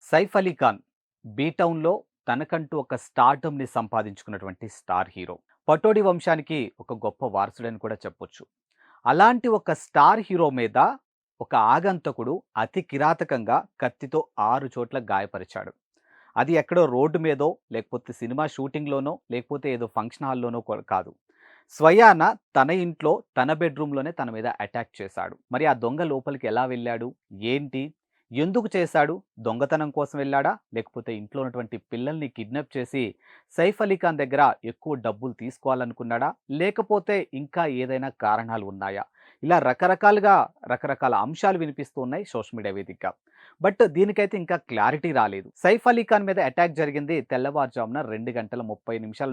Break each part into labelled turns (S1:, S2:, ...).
S1: సైఫ్ అలీ ఖాన్ బీటౌన్‌లో తనకంటూ ఒక స్టార్డమ్‌ని సంపాదించుకున్నటువంటి star hero. Pataudi వంశానికి ఒక గొప్ప వారసుడని కూడా చెప్పొచ్చు. అలాంటి ఒక స్టార్ హీరో మీద ఒక ఆగంతకుడు అతి కిరాతకంగా కత్తితో 6 చోట్ల గాయపరిచాడు. అది ఎక్కడో రోడ్డు మీదో, లేకపోతే సినిమా షూటింగ్‌లోనో, లేకపోతే ఏదో ఫంక్షన్ హాల్‌లోనో కాదు. స్వయాన తన ఇంట్లో, తన బెడ్‌రూమ్‌లోనే తన మీద అటాక్ చేశాడు. మరి ఆ దొంగ లోపలికి ఎలా వెళ్ళాడు? ఏంటి? ఎందుకు చేశాడు? దొంగతనం కోసం వెళ్ళాడా? లేకపోతే ఇంట్లో ఉన్నటువంటి పిల్లల్ని కిడ్నాప్ చేసి సైఫ్ అలీ ఖాన్ దగ్గర ఎక్కువ డబ్బులు తీసుకోవాలనుకున్నాడా? లేకపోతే ఇంకా ఏదైనా కారణాలు ఉన్నాయా? ఇలా రకరకాల అంశాలు వినిపిస్తూ ఉన్నాయి సోషల్ మీడియా వేదికగా. బట్ దీనికైతే ఇంకా క్లారిటీ రాలేదు. సైఫ్ అలీ ఖాన్ మీద అటాక్ జరిగింది తెల్లవారుజామున 2:30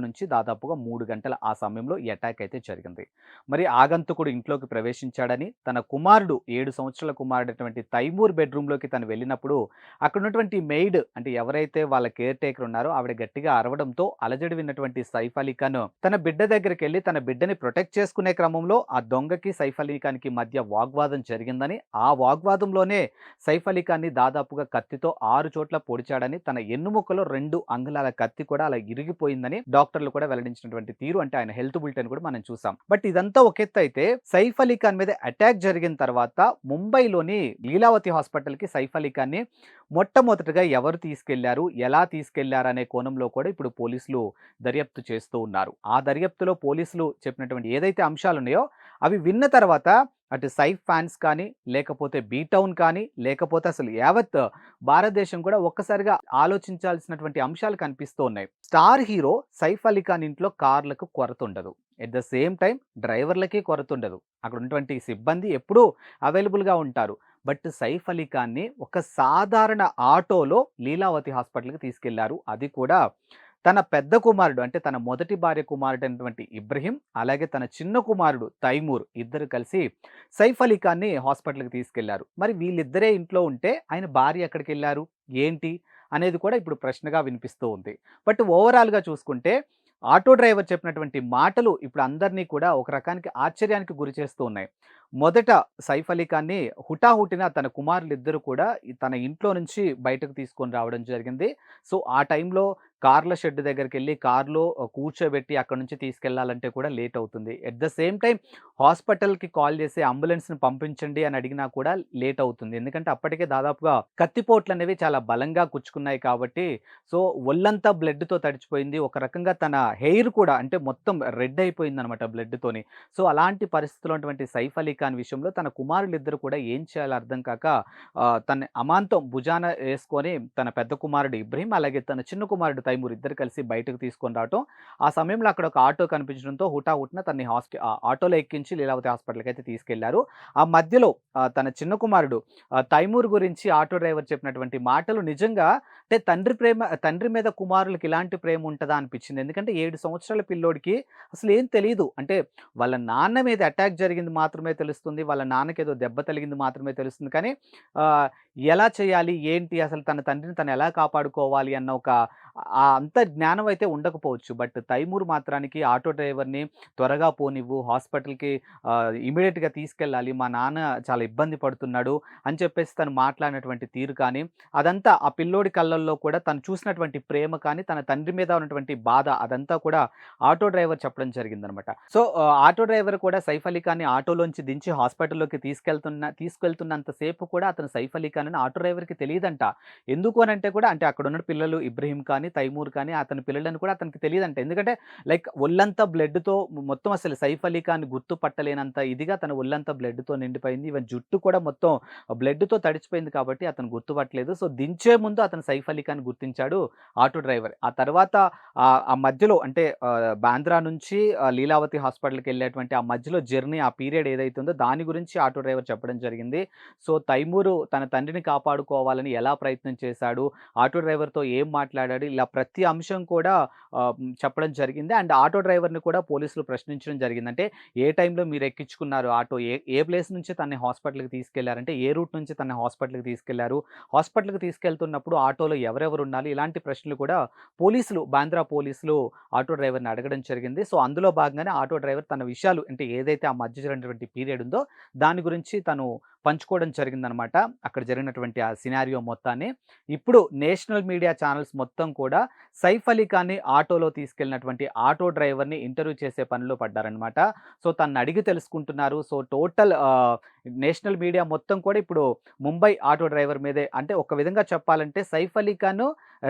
S1: నుంచి దాదాపుగా 3 గంటల ఆ సమయంలో ఈ అటాక్ అయితే జరిగింది. మరి ఆగంతకుడు ఇంట్లోకి ప్రవేశించాడని, తన కుమారుడు 7 సంవత్సరాల కుమారుడైనటువంటి తైమూర్ బెడ్‌రూమ్‌లోకి తను వెళ్ళినప్పుడు, అక్కడున్నటువంటి మెయిడ్ అంటే ఎవరైతే వాళ్ళ కేర్ టేకర్ ఉన్నారో ఆవిడ గట్టిగా అరవడంతో అలజడి విన్నటువంటి సైఫ్ అలీ ఖాన్ తన బిడ్డ దగ్గరికెళ్లి తన బిడ్డని ప్రొటెక్ట్ చేసుకునే క్రమంలో ఆ దొంగకి సైఫ్ అలీ ఖాన్‌కి మధ్య వాగ్వాదం జరిగిందని, ఆ వాగ్వాదంలోనే సైఫ్ అలీ ఖాన్‌ని దాదాపుగా కత్తితో 6 చోట్ల పొడిచాడని, తన ఎన్నుముకలో 2 అంగుళాల కత్తి కూడా అలా ఇరిగిపోయిందని డాక్టర్లు కూడా వెల్లడించినటువంటి తీరు అంటే ఆయన హెల్త్ బులెటిన్ కూడా మనం చూసాం. బట్ ఇదంతా ఒక ఎత్తైతే సైఫ్ అలీ ఖాన్ మీద అటాక్ జరిగిన తర్వాత ముంబైలోని లీలావతి హాస్పిటల్‌కి సైఫ్ అలీ ఖాన్‌ని మొట్టమొదటగా ఎవరు తీసుకెళ్లారు? ఎలా తీసుకెళ్లారు? అనే కోణంలో కూడా ఇప్పుడు పోలీసులు దర్యాప్తు చేస్తూ ఉన్నారు. ఆ దర్యాప్తులో పోలీసులు చెప్పినటువంటి ఏదైతే అంశాలున్నాయో అవి విన్న తర్వాత అటు సైఫ్ ఫ్యాన్స్ కానీ, లేకపోతే బీటౌన్ కానీ, లేకపోతే అసలు యావత్ భారతదేశం కూడా ఒక్కసారిగా ఆలోచించాల్సినటువంటి అంశాలు కనిపిస్తూ ఉన్నాయి. స్టార్ హీరో సైఫ్ అలీ ఖాన్ ఇంట్లో కార్లకు కొరతుండదు. ఎట్ ద సేమ్ టైమ్ డ్రైవర్లకి కొరతుండదు. అక్కడ ఉన్నటువంటి సిబ్బంది ఎప్పుడూ అవైలబుల్‌గా ఉంటారు. బట్ సైఫ్ అలీ ఖాన్‌ని ఒక సాధారణ ఆటోలో లీలావతి హాస్పిటల్‌కి తీసుకెళ్లారు. అది కూడా తన పెద్ద కుమారుడు అంటే తన మొదటి భార్య కుమారుడైనటువంటి ఇబ్రహీం, అలాగే తన చిన్న కుమారుడు తైమూర్ ఇద్దరు కలిసి సైఫ్ అలీ ఖాన్‌ని హాస్పిటల్‌కి తీసుకెళ్లారు. మరి వీళ్ళిద్దరే ఇంట్లో ఉంటే ఆయన భార్య ఎక్కడికెళ్లారు? ఏంటి? అనేది కూడా ఇప్పుడు ప్రశ్నగా వినిపిస్తూ ఉంది. బట్ ఓవరాల్‌గా చూసుకుంటే ఆటో డ్రైవర్ చెప్పినటువంటి మాటలు ఇప్పుడు అందరినీ కూడా ఒక రకానికి ఆశ్చర్యానికి గురి చేస్తూ ఉన్నాయి. మొదట సైఫ్ అలీ ఖాన్‌ని హుటాహుటిన తన కుమారులిద్దరూ కూడా తన ఇంట్లో నుంచి బయటకు తీసుకొని రావడం జరిగింది. సో, ఆ టైంలో కార్ల షెడ్ దగ్గరికెళ్ళి కార్‌లో కూర్చోబెట్టి అక్కడి నుంచి తీసుకెళ్లాలంటే కూడా లేట్ అవుతుంది. ఎట్ ద సేమ్ టైమ్ హాస్పిటల్‌కి కాల్ చేసి అంబులెన్స్‌ని పంపించండి అని అడిగినా కూడా లేట్ అవుతుంది. ఎందుకంటే అప్పటికే దాదాపుగా కత్తిపోట్లనేవి చాలా బలంగా గుచ్చుకున్నాయి కాబట్టి, సో, ఒళ్ళంతా బ్లడ్‌తో తడిచిపోయింది. ఒక రకంగా తన హెయిర్ కూడా అంటే మొత్తం రెడ్ అయిపోయిందనమాట బ్లడ్‌తోని. సో, అలాంటి పరిస్థితిలో ఉన్నటువంటి సైఫ్ అలీ ఖాన్ విషయంలో తన కుమారులిద్దరూ కూడా ఏం చేయాలో అర్థం కాక తన్ని అమాంతం భుజాన యేసుకొని తన పెద్ద కుమారుడు ఇబ్రహీం, అలాగే తన చిన్న కుమారుడు తైమూర్ ఇద్దరు కలిసి బయటకు తీసుకొని రావటం. ఆ సమయంలో అక్కడ ఒక ఆటో కనిపించడంతో హుటాహుటిన తనని ఆటోలో ఎక్కించి లీలావతి హాస్పిటల్‌కైతే తీసుకెళ్లారు. ఆ మధ్యలో తన చిన్న కుమారుడు తైమూర్ గురించి ఆటో డ్రైవర్ చెప్పినటువంటి మాటలు నిజంగా అంటే తండ్రి మీద కుమారులకి ఇలాంటి ప్రేమ ఉంటదా అనిపించింది. ఎందుకంటే 7 సంవత్సరాల పిల్లోడికి అసలేం తెలీదు. అంటే వాళ్ళ నాన్న మీద అటాక్ జరిగింది మాత్రమే తెలుస్తుంది. వాళ్ళ నాన్నకేదో దెబ్బ తగిలింది మాత్రమే తెలుస్తుంది. కానీ ఆహ్, ఎలా చేయాలి? ఏంటి? అసలు తన తండ్రిని తను ఎలా కాపాడుకోవాలి అన్న ఒక అంత జ్ఞానం అయితే ఉండకపోవచ్చు. బట్ తైమూర్ మాత్రానికి ఆటో డ్రైవర్‌ని త్వరగా పోనివ్వు, హాస్పిటల్‌కి ఇమ్మీడియేట్‌గా తీసుకెళ్ళాలి. మా నాన్న చాలా ఇబ్బంది పడుతున్నాడు అని చెప్పేసి తను మాట్లాడినటువంటి తీరు కానీ, అదంతా ఆ పిల్లోడి కళ్ళల్లో కూడా తను చూసినటువంటి ప్రేమ కానీ, తన తండ్రి మీద ఉన్నటువంటి బాధ అదంతా కూడా ఆటో డ్రైవర్ చెప్పడం జరిగిందనమాట. సో, ఆటో డ్రైవర్ కూడా సైఫ్ అలీ ఖాన్‌ని ఆటోలోంచి దించి హాస్పిటల్‌లోకి తీసుకెళ్తున్నంత సేపు కూడా అతను సైఫ్ అలీ ఖాన్ అని ఆటో డ్రైవర్‌కి తెలీదంట. ఎందుకు అనంటే కూడా అంటే అక్కడున్న పిల్లలు ఇబ్రహీం కానీ, తైమూర్ కానీ అతని పిల్లలని కూడా అతనికి తెలీదంట. ఎందుకంటే లైక్ ఒళ్ళంతా బ్లడ్‌తో మొత్తం అసలు సైఫ్ అలీ ఖాన్ గుర్తుపట్టలేనంత ఇదిగా తన ఒళ్ళంతా బ్లడ్‌తో నిండిపోయింది. ఈవెన్ జుట్టు కూడా మొత్తం బ్లడ్‌తో తడిచిపోయింది కాబట్టి అతను గుర్తుపట్టలేదు. సో, దించే ముందు అతను సైఫ్ అలీ ఖాన్ గుర్తించాడు ఆటో డ్రైవర్. ఆ తర్వాత ఆ మధ్యలో అంటే బాంద్రా నుంచి లీలావతి హాస్పిటల్‌కెళ్ళేటువంటి ఆ మధ్యలో జర్నీ ఆ పీరియడ్ ఏదైతే ఉందో దాని గురించి ఆటో డ్రైవర్ చెప్పడం జరిగింది. సో, తైమూరు తన తండ్రిని కాపాడుకోవాలని ఎలా ప్రయత్నం చేశాడు, ఆటో డ్రైవర్‌తో ఏం మాట్లాడాడు, ఇలా ప్రతి అంశం కూడా చెప్పడం జరిగింది. అండ్ ఆటో డ్రైవర్‌ని కూడా పోలీసులు ప్రశ్నించడం జరిగింది. అంటే ఏ టైంలో మీరు ఎక్కించుకున్నారు ఆటో? ఏ ఏ ప్లేస్ నుంచి తనని హాస్పిటల్‌కి తీసుకెళ్లారంటే ఏ రూట్ నుంచి తనని హాస్పిటల్‌కి తీసుకెళ్లారు? హాస్పిటల్‌కి తీసుకెళ్తున్నప్పుడు ఆటోలో ఎవరెవరు ఉండాలి? ఇలాంటి ప్రశ్నలు కూడా బాంద్రా పోలీసులు ఆటో డ్రైవర్‌ని అడగడం జరిగింది. సో, అందులో భాగంగానే ఆటో డ్రైవర్ తన విషయాలు అంటే ఏదైతే ఆ మధ్య జరిగినటువంటి పీరియడ్ ఉందో దాని గురించి తను పంచుకోవడం జరిగిందనమాట. అక్కడ జరిగినటువంటి ఆ సినారియో మొత్తాన్ని. ఇప్పుడు నేషనల్ మీడియా ఛానల్స్ మొత్తం కూడా సైఫ్ అలీ ఖాన్‌ని ఆటోలో తీసుకెళ్ళినటువంటి ఆటో డ్రైవర్‌ని ఇంటర్వ్యూ చేసే పనిలో పడ్డారనమాట. సో, తననడిగి తెలుసుకుంటున్నారు. సో, టోటల్ నేషనల్ మీడియా మొత్తం కూడా ఇప్పుడు ముంబై ఆటో డ్రైవర్ మీదే, అంటే ఒక విధంగా చెప్పాలంటే సైఫ్ అలీ ఖాన్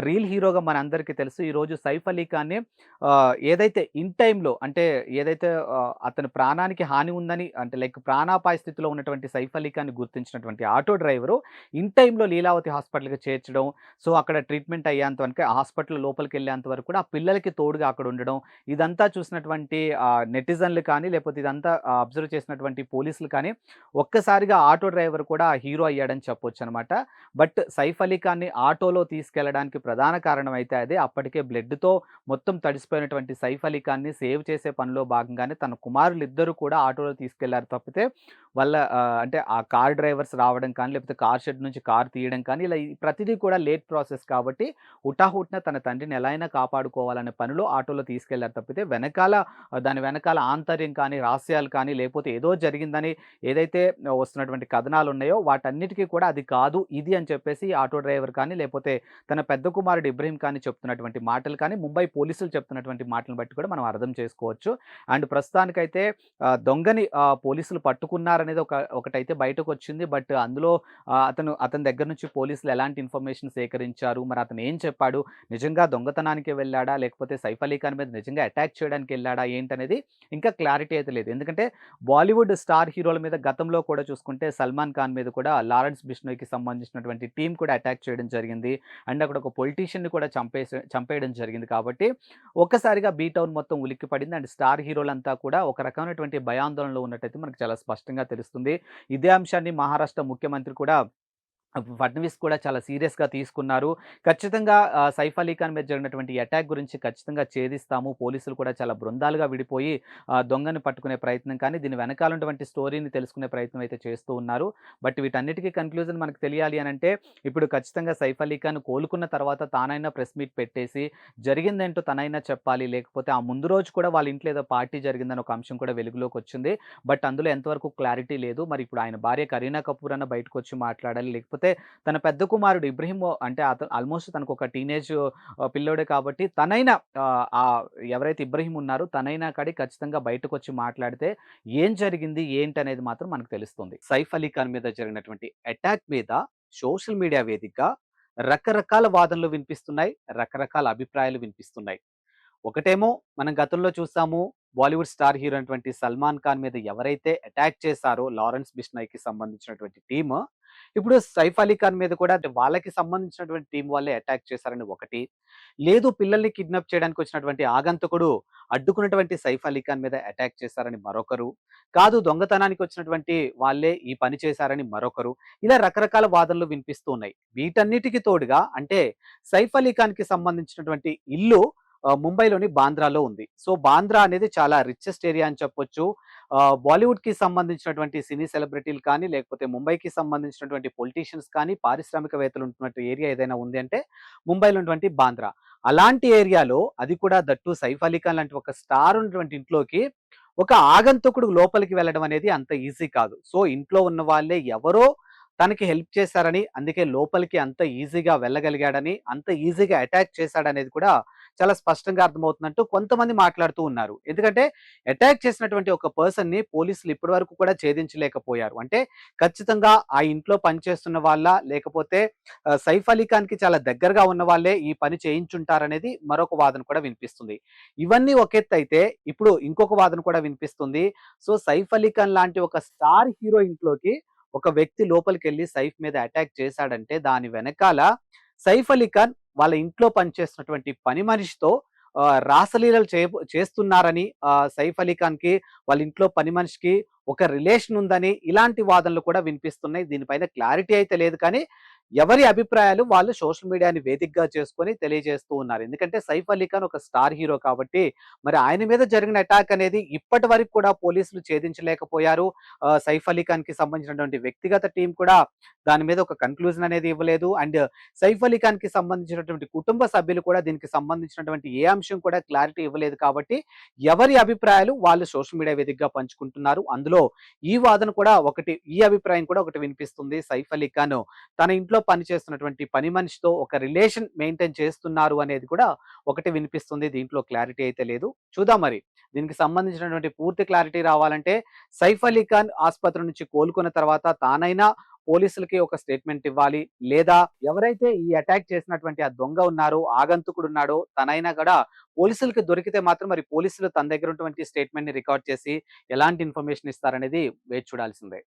S1: రీల్ హీరోగా మనందరికీ తెలుసు. ఈరోజు సైఫ్ అలీ ఖాన్‌ని ఏదైతే ఇన్ టైమ్‌లో, అంటే ఏదైతే అతని ప్రాణానికి హాని ఉందని, అంటే లైక్ ప్రాణాపాయ స్థితిలో ఉన్నటువంటి సైఫ్ అలీ ఖాన్‌ని గుర్తించినటువంటి ఆటో డ్రైవరు ఇన్ టైమ్‌లో లీలావతి హాస్పిటల్‌కి చేర్చడం, సో అక్కడ ట్రీట్మెంట్ అయ్యేంత వరకు, ఆ హాస్పిటల్ లోపలికెళ్ళేంత వరకు కూడా ఆ పిల్లలకి తోడుగా అక్కడ ఉండడం, ఇదంతా చూసినటువంటి నెటిజన్లు కానీ, లేకపోతే ఇదంతా అబ్జర్వ్ చేసినటువంటి పోలీసులు కానీ, ఒక్కసారిగా ఆటో డ్రైవర్ కూడా హీరో అయ్యాడని చెప్పొచ్చనమాట. బట్ సైఫ్ అలీ ఖాన్‌ని ఆటోలో తీసుకెళ్లడానికి ప్రధాన కారణం అయితే అదే. అప్పటికే బ్లడ్‌తో మొత్తం తడిసిపోయినటువంటి సైఫ్ అలీ ఖాన్‌ని సేవ్ చేసే పనిలో భాగంగానే తన కుమారులిద్దరూ కూడా ఆటోలో తీసుకెళ్లారు తప్పితే, వాళ్ళ అంటే ఆ కార్ డ్రైవర్స్ రావడం కానీ, లేకపోతే కార్ షెడ్ నుంచి కార్ తీయడం కానీ, ఇలా ప్రతిదీ కూడా లేట్ ప్రాసెస్ కాబట్టి హుటాహుటిన తన తండ్రిని ఎలా అయినా కాపాడుకోవాలనే పనిలో ఆటోలో తీసుకెళ్లారు తప్పితే, దాని వెనకాల ఆంతర్యం కానీ, రహస్యాలు కానీ, లేకపోతే ఏదో జరిగిందని ఏదైతే వస్తున్నటువంటి కథనాలున్నాయో వాటన్నిటికి కూడా అది కాదు, ఇది అని చెప్పేసి ఆటో డ్రైవర్ కానీ, లేకపోతే తన పెద్ద కుమారుడు ఇబ్రహీం కానీ చెప్తున్నటువంటి మాటలు కానీ, ముంబై పోలీసులు చెప్తున్నటువంటి మాటలను బట్టి కూడా మనం అర్థం చేసుకోవచ్చు. అండ్ ప్రస్తుతానికైతే దొంగని పోలీసులు పట్టుకున్నారనేది ఒకటైతే బయటకొచ్చింది. బట్ అందులో అతని దగ్గర నుంచి పోలీసులు ఎలాంటి ఇన్ఫర్మేషన్ సేకరించారు, మరి అతను ఏం చెప్పాడు, నిజంగా దొంగతనానికే వెళ్ళాడా, లేకపోతే సైఫ్ అలీ ఖాన్ మీద నిజంగా అటాక్ చేయడానికి వెళ్ళాడా ఏంటనేది ఇంకా క్లారిటీ అయితే లేదు. ఎందుకంటే బాలీవుడ్ స్టార్ హీరోల మీద గతంలో కూడా చూసుకుంటే సల్మాన్ ఖాన్ మీద కూడా లారెన్స్ బిష్నోయ్‌కి సంబంధించినటువంటి టీమ్ కూడా అటాక్ చేయడం జరిగింది. అండ్ అక్కడ ఒక పొలిటీషియన్‌ని కూడా చంపేయడం జరిగింది. కాబట్టి ఒక్కసారిగా బీ టౌన్ మొత్తం ఉలిక్కిపడింది. అండ్ స్టార్ హీరోలంతా కూడా ఒక రకమైనటువంటి భయాందోళనలో ఉన్నట్టయితే మనకు చాలా స్పష్టంగా తెలుస్తుంది. ఇదే అంశాన్ని మహారాష్ట్ర ముఖ్యమంత్రి కూడా ఫడ్నవీస్ కూడా చాలా సీరియస్‌గా తీసుకున్నారు. ఖచ్చితంగా సైఫ్ అలీ ఖాన్ మీద జరిగినటువంటి అటాక్ గురించి ఖచ్చితంగా ఛేదిస్తాము. పోలీసులు కూడా చాలా బృందాలుగా విడిపోయి దొంగని పట్టుకునే ప్రయత్నం కానీ, దీని వెనకాల ఉన్నటువంటి స్టోరీని తెలుసుకునే ప్రయత్నం అయితే చేస్తూ ఉన్నారు. బట్ వీటన్నిటికి కన్క్లూజన్ మనకు తెలియాలి అనంటే, ఇప్పుడు ఖచ్చితంగా సైఫ్ అలీ ఖాన్ కోలుకున్న తర్వాత తానైనా ప్రెస్ మీట్ పెట్టేసి జరిగిందేంటో తనైనా చెప్పాలి. లేకపోతే ఆ ముందు రోజు కూడా వాళ్ళ ఇంట్లో ఏదో పార్టీ జరిగిందని ఒక అంశం కూడా వెలుగులోకొచ్చింది. బట్ అందులో ఎంతవరకు క్లారిటీ లేదు. మరి ఇప్పుడు ఆయన భార్య కరీనా కపూర్ అన్న బయటకొచ్చి మాట్లాడాలి. లేకపోతే తన పెద్ద కుమారుడు ఇబ్రహీం, అంటే అతను ఆల్మోస్ట్ తనకు ఒక టీనేజ్ పిల్లోడే కాబట్టి తనైనా ఎవరైతే ఇబ్రహీం ఉన్నారో తనైనా కాడి ఖచ్చితంగా బయటకొచ్చి మాట్లాడితే ఏం జరిగింది ఏంటనేది మాత్రం మనకు తెలుస్తుంది. సైఫ్ అలీ ఖాన్ మీద జరిగినటువంటి అటాక్ మీద సోషల్ మీడియా వేదికగా రకరకాల వాదనలు వినిపిస్తున్నాయి. రకరకాల అభిప్రాయాలు వినిపిస్తున్నాయి. ఒకటేమో మనం గతంలో చూసాము, బాలీవుడ్ స్టార్ హీరో అయినటువంటి సల్మాన్ ఖాన్ మీద ఎవరైతే అటాక్ చేశారో లారెన్స్ బిష్నాయ్‌కి సంబంధించినటువంటి టీమ్, ఇప్పుడు సైఫ్ అలీ ఖాన్ మీద కూడా అంటే వాళ్ళకి సంబంధించినటువంటి టీమ్ వాళ్ళే అటాక్ చేశారని ఒకటి. లేదు, పిల్లల్ని కిడ్నాప్ చేయడానికి వచ్చినటువంటి ఆగంతకుడు అడ్డుకున్నటువంటి సైఫ్ అలీ ఖాన్ మీద అటాక్ చేశారని మరొకరు. కాదు, దొంగతనానికి వచ్చినటువంటి వాళ్ళే ఈ పని చేశారని మరొకరు. ఇలా రకరకాల వాదనలు వినిపిస్తూ ఉన్నాయి. వీటన్నిటికి తోడుగా అంటే సైఫ్ అలీ ఖాన్‌కి సంబంధించినటువంటి ఇల్లు ముంబైలోని బాంద్రాలో ఉంది. సో, బాంద్రా అనేది చాలా రిచెస్ట్ ఏరియా అని చెప్పొచ్చు. బాలీవుడ్‌కి సంబంధించినటువంటి సినీ సెలబ్రిటీలు కానీ, లేకపోతే ముంబైకి సంబంధించినటువంటి పొలిటీషియన్స్ కానీ, పారిశ్రామికవేత్తలు ఉంటున్నటువంటి ఏరియా ఏదైనా ఉంది అంటే ముంబైలో ఉన్నటువంటి బాంద్రా. అలాంటి ఏరియాలో, అది కూడా దట్టు సైఫ్ అలీ ఖాన్ లాంటి ఒక స్టార్ ఉన్నటువంటి ఇంట్లోకి ఒక ఆగంతకుడు లోపలికి వెళ్ళడం అనేది అంత ఈజీ కాదు. సో, ఇంట్లో ఉన్న వాళ్ళే ఎవరో తనకి హెల్ప్ చేశారని, అందుకే లోపలికి అంత ఈజీగా వెళ్ళగలిగాడని, అంత ఈజీగా అటాక్ చేశాడనేది కూడా చాలా స్పష్టంగా అర్థమవుతుందంటూ కొంతమంది మాట్లాడుతూ ఉన్నారు. ఎందుకంటే అటాక్ చేసినటువంటి ఒక పర్సన్‌ని పోలీసులు ఇప్పటివరకు కూడా ఛేదించలేకపోయారు. అంటే ఖచ్చితంగా ఆ ఇంట్లో పనిచేస్తున్న వాళ్ళా, లేకపోతే సైఫ్ అలీ ఖాన్‌కి చాలా దగ్గరగా ఉన్న వాళ్ళే ఈ పని చేయించుంటారనేది మరొక వాదన కూడా వినిపిస్తుంది. ఇవన్నీ ఒక ఎత్తైతే ఇప్పుడు ఇంకొక వాదన కూడా వినిపిస్తుంది. సో, సైఫ్ అలీ ఖాన్ లాంటి ఒక స్టార్ హీరో ఇంట్లోకి ఒక వ్యక్తి లోపలికెళ్ళి సైఫ్ మీద అటాక్ చేశాడంటే దాని వెనకాల సైఫ్ అలీ ఖాన్ వాళ్ళ ఇంట్లో పనిచేస్తున్నటువంటి పని మనిషితో రాసలీలలు చేస్తున్నారని, సైఫ్ అలీ ఖాన్‌కి వాళ్ళ ఇంట్లో పని మనిషికి ఒక రిలేషన్ ఉందని, ఇలాంటి వాదనలు కూడా వినిపిస్తున్నాయి. దీనిపైన క్లారిటీ అయితే లేదు కానీ ఎవరి అభిప్రాయాలు వాళ్ళు సోషల్ మీడియాని వేదికగా చేసుకొని తెలియజేస్తూ ఉన్నారు. ఎందుకంటే సైఫ్ అలీ ఖాన్ ఒక స్టార్ హీరో కాబట్టి మరి ఆయన మీద జరిగిన అటాక్ అనేది ఇప్పటి వరకు కూడా పోలీసులు ఛేదించలేకపోయారు. సైఫ్ అలీ ఖాన్‌కి సంబంధించినటువంటి వ్యక్తిగత టీమ్ కూడా దాని మీద ఒక కన్క్లూజన్ అనేది ఇవ్వలేదు. అండ్ సైఫ్ అలీ ఖాన్‌కి సంబంధించినటువంటి కుటుంబ సభ్యులు కూడా దీనికి సంబంధించినటువంటి ఏ అంశం కూడా క్లారిటీ ఇవ్వలేదు కాబట్టి ఎవరి అభిప్రాయాలు వాళ్ళు సోషల్ మీడియా వేదికగా పంచుకుంటున్నారు. అందులో ఈ వాదన కూడా ఒకటి, ఈ అభిప్రాయం కూడా ఒకటి వినిపిస్తుంది. సైఫ్ అలీ ఖాన్ తన ఇంట్లో పనిచేస్తున్నటువంటి పని మనిషితో ఒక రిలేషన్ మెయింటైన్ చేస్తున్నారు అనేది కూడా ఒకటి వినిపిస్తుంది. దీంట్లో క్లారిటీ అయితే లేదు. చూద్దాం మరి. దీనికి సంబంధించినటువంటి పూర్తి క్లారిటీ రావాలంటే సైఫ్ అలీ ఖాన్ ఆసుపత్రి నుంచి కోలుకున్న తర్వాత తానైనా పోలీసులకి ఒక స్టేట్మెంట్ ఇవ్వాలి. లేదా ఎవరైతే ఈ అటాక్ చేసినటువంటి ఆ దొంగ ఉన్నారో, ఆగంతుకుడు ఉన్నాడో తనైనా కూడా పోలీసులకి దొరికితే మాత్రం మరి పోలీసులు తన దగ్గర ఉన్నటువంటి స్టేట్మెంట్‌ని రికార్డ్ చేసి ఎలాంటి ఇన్ఫర్మేషన్ ఇస్తారనేది వేచి చూడాల్సిందే.